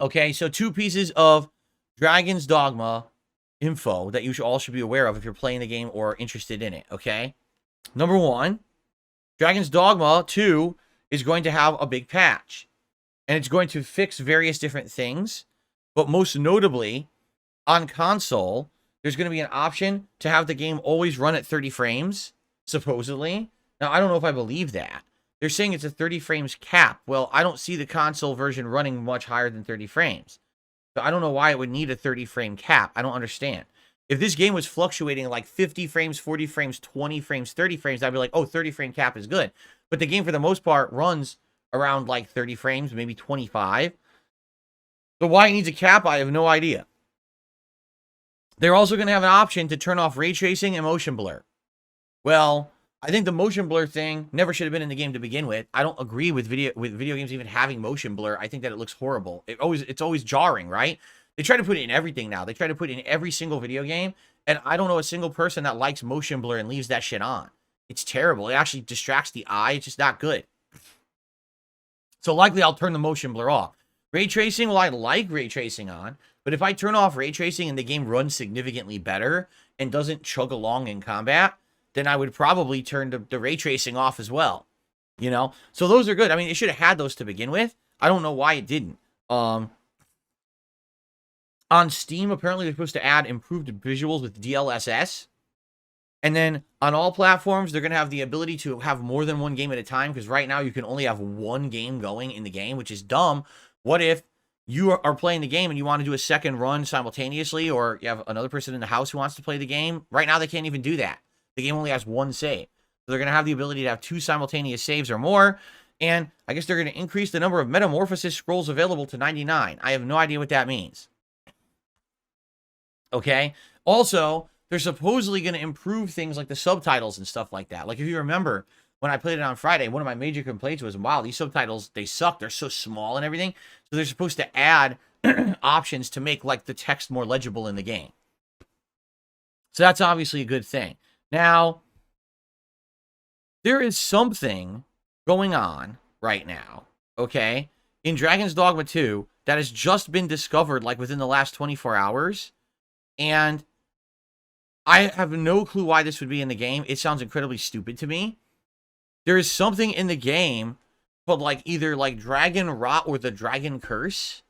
Okay, so 2 pieces of Dragon's Dogma info that you all should be aware of if you're playing the game or interested in it, okay? Number 1, Dragon's Dogma 2 is going to have a big patch. And it's going to fix various different things. But most notably, on console, there's going to be an option to have the game always run at 30 frames, supposedly. Now, I don't know if I believe that. They're saying it's a 30 frames cap. Well, I don't see the console version running much higher than 30 frames. So I don't know why it would need a 30 frame cap. I don't understand. If this game was fluctuating like 50 frames, 40 frames, 20 frames, 30 frames, I'd be like, oh, 30 frame cap is good. But the game, for the most part, runs around like 30 frames, maybe 25. So why it needs a cap, I have no idea. They're also going to have an option to turn off ray tracing and motion blur. Well, I think the motion blur thing never should have been in the game to begin with. I don't agree with video games even having motion blur. I think that it looks horrible. It's always jarring, right? They try to put it in everything now. They try to put it in every single video game, and I don't know a single person that likes motion blur and leaves that shit on. It's terrible. It actually distracts the eye. It's just not good. So likely I'll turn the motion blur off. Ray tracing, well, I like ray tracing on, but if I turn off ray tracing and the game runs significantly better and doesn't chug along in combat, then I would probably turn the ray tracing off as well. You know? So those are good. I mean, it should have had those to begin with. I don't know why it didn't. On Steam, apparently they're supposed to add improved visuals with DLSS. And then on all platforms, they're going to have the ability to have more than one game at a time, because right now you can only have one game going in the game, which is dumb. What if you are playing the game and you want to do a second run simultaneously, or you have another person in the house who wants to play the game? Right now, they can't even do that. The game only has one save. So they're going to have the ability to have 2 simultaneous saves or more. And I guess they're going to increase the number of Metamorphosis scrolls available to 99. I have no idea what that means. Okay? Also, they're supposedly going to improve things like the subtitles and stuff like that. Like, if you remember, when I played it on Friday, one of my major complaints was, wow, these subtitles, they suck. They're so small and everything. So they're supposed to add options to make, like, the text more legible in the game. So that's obviously a good thing. Now, there is something going on right now, okay, in Dragon's Dogma 2 that has just been discovered, like, within the last 24 hours. And I have no clue why this would be in the game. It sounds incredibly stupid to me. There is something in the game called, like, either, like, Dragon Rot or the Dragon Curse.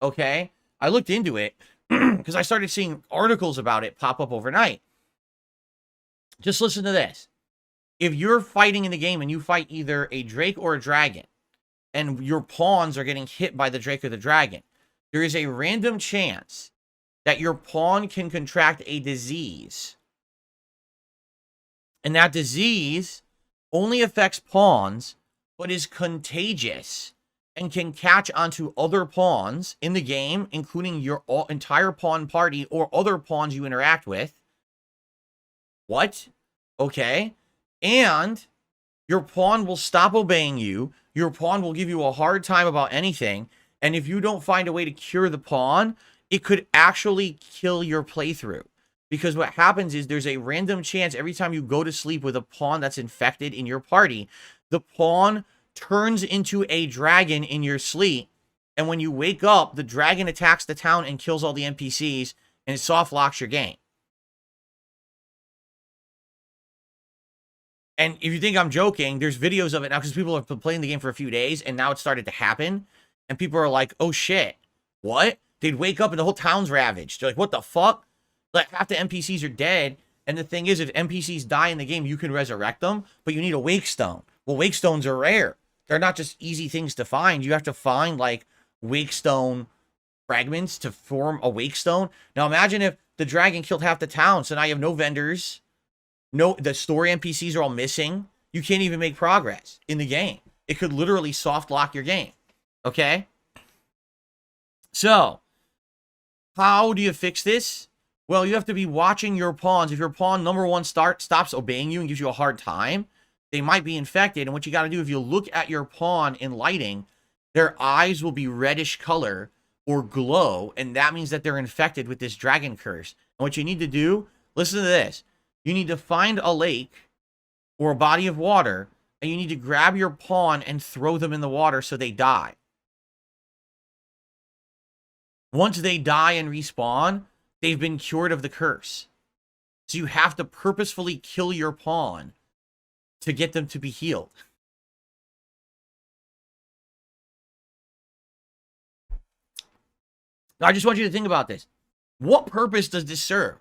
Okay? I looked into it because I started seeing articles about it pop up overnight. Just listen to this. If you're fighting in the game and you fight either a Drake or a Dragon, and your pawns are getting hit by the Drake or the Dragon, there is a random chance that your pawn can contract a disease. And that disease only affects pawns, but is contagious and can catch onto other pawns in the game, including your entire pawn party or other pawns you interact with. What? Okay. And your pawn will stop obeying you. Your pawn will give you a hard time about anything. And if you don't find a way to cure the pawn, it could actually kill your playthrough. Because what happens is there's a random chance every time you go to sleep with a pawn that's infected in your party, the pawn turns into a dragon in your sleep. And when you wake up, the dragon attacks the town and kills all the NPCs, and it soft locks your game. And if you think I'm joking, there's videos of it now because people have been playing the game for a few days, and now it started to happen. And people are like, oh shit, what? They'd wake up and the whole town's ravaged. They're like, what the fuck? Like, half the NPCs are dead. And the thing is, if NPCs die in the game, you can resurrect them, but you need a wake stone. Well, wake stones are rare. They're not just easy things to find. You have to find, like, wake stone fragments to form a wake stone. Now, imagine if the dragon killed half the town, so now you have no vendors. No, the story NPCs are all missing. You can't even make progress in the game. It could literally soft lock your game. Okay? So, how do you fix this? Well, you have to be watching your pawns. If your pawn, number one, stops obeying you and gives you a hard time, they might be infected. And what you got to do, if you look at your pawn in lighting, their eyes will be reddish color or glow. And that means that they're infected with this dragon curse. And what you need to do, listen to this. You need to find a lake or a body of water, and you need to grab your pawn and throw them in the water so they die. Once they die and respawn, they've been cured of the curse. So you have to purposefully kill your pawn to get them to be healed. Now, I just want you to think about this. What purpose does this serve?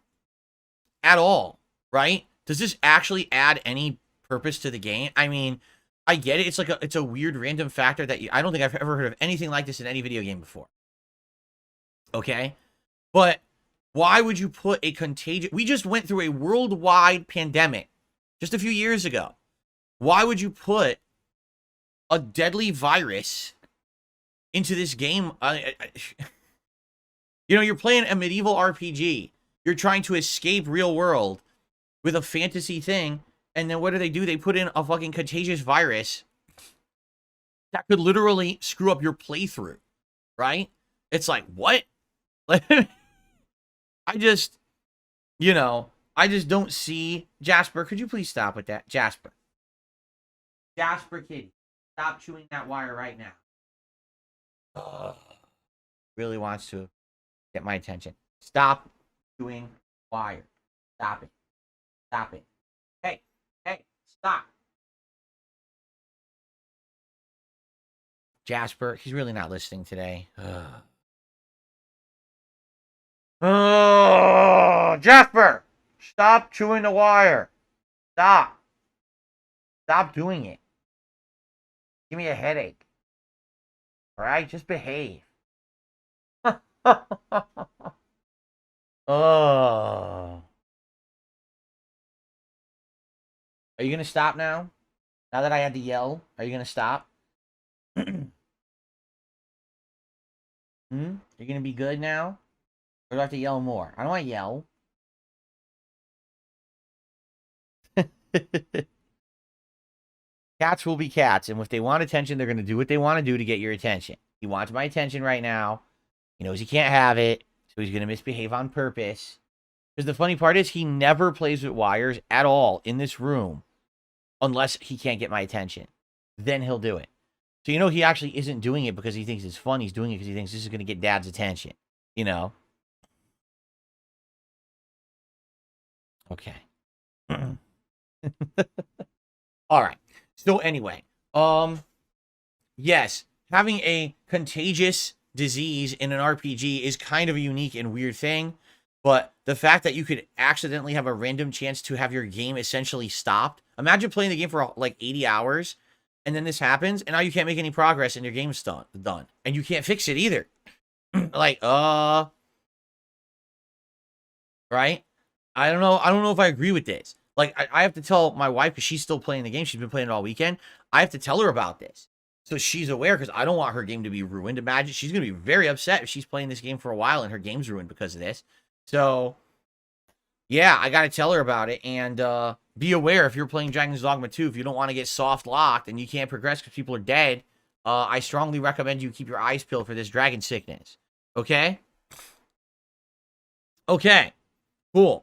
At all, right? Does this actually add any purpose to the game? I mean, I get it. It's a weird random factor that I don't think I've ever heard of anything like this in any video game before. Okay? But why would you put a contagious... We just went through a worldwide pandemic just a few years ago. Why would you put a deadly virus into this game? You know, you're playing a medieval RPG. You're trying to escape real world with a fantasy thing. And then what do? They put in a fucking contagious virus that could literally screw up your playthrough, right? It's like, what? I just, I just don't see... Jasper, could you please stop with that? Jasper, kitty, stop chewing that wire right now. Really wants to get my attention. Stop chewing wire. Stop it. Stop it. Hey, stop. Jasper, he's really not listening today. Oh, Jasper, stop chewing the wire. Stop. Stop doing it. Give me a headache. All right, just behave. Oh. Are you going to stop now? Now that I had to yell, are you going to stop? You going to be good now? Or do I have to yell more? I don't want to yell. Cats will be cats, and if they want attention, they're going to do what they want to do to get your attention. He wants my attention right now. He knows he can't have it, so he's going to misbehave on purpose. Because the funny part is, he never plays with wires at all in this room unless he can't get my attention. Then he'll do it. So, he actually isn't doing it because he thinks it's fun. He's doing it because he thinks this is going to get Dad's attention. Okay. All right. So anyway, yes, having a contagious disease in an RPG is kind of a unique and weird thing, but the fact that you could accidentally have a random chance to have your game essentially stopped. Imagine playing the game for like 80 hours, and then this happens, and now you can't make any progress, and your game's done, and you can't fix it either. Like, right? I don't know if I agree with this. Like, I have to tell my wife, because she's still playing the game. She's been playing it all weekend. I have to tell her about this. So she's aware, because I don't want her game to be ruined. Imagine, she's going to be very upset if she's playing this game for a while and her game's ruined because of this. So, yeah, I got to tell her about it. And be aware, if you're playing Dragon's Dogma 2, if you don't want to get soft locked and you can't progress because people are dead, I strongly recommend you keep your eyes peeled for this dragon sickness. Okay? Okay. Cool.